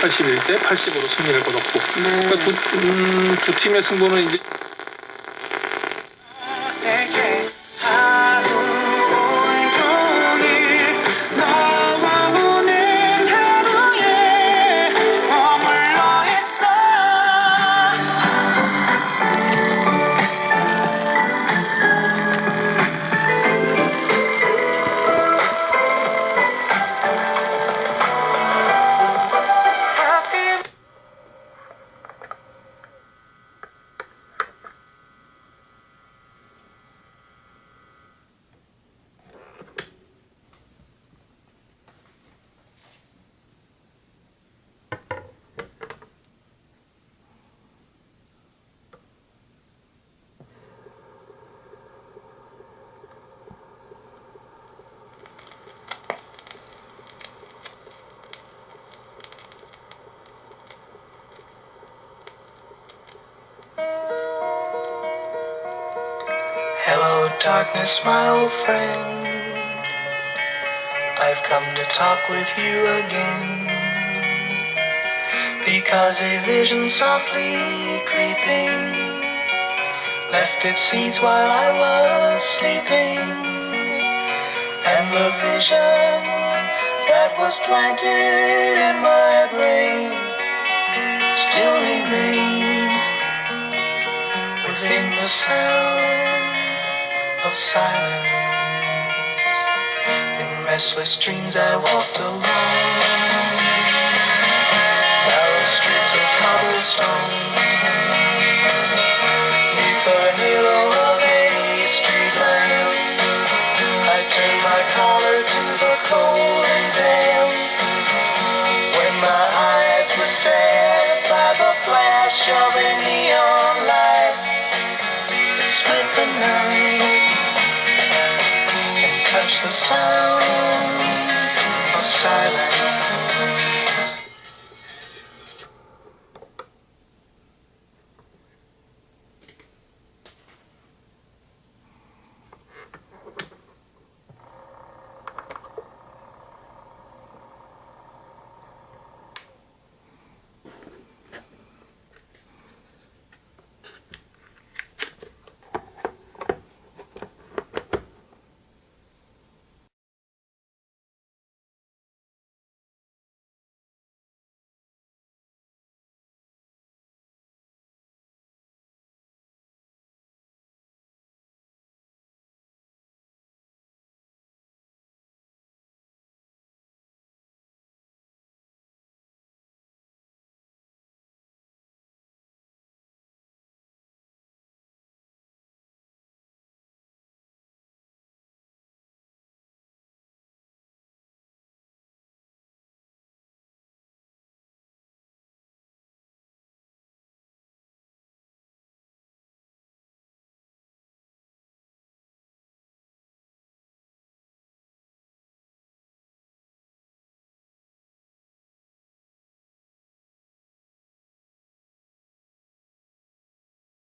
81대 80으로 승리를 거뒀고, 그러니까 두 팀의 승부는 이제 Hello darkness, my old friend, I've come to talk with you again, because a vision softly creeping left its seeds while I was sleeping, and the vision that was planted in my brain still remains within the sound of silence. In restless dreams I walked alone, narrow streets of cobblestone, neath the halo of a street lamp. I turned my collar to the cold and damp, when my eyes were stabbed by the flash of a neon light that split the night, touch the sound of silence.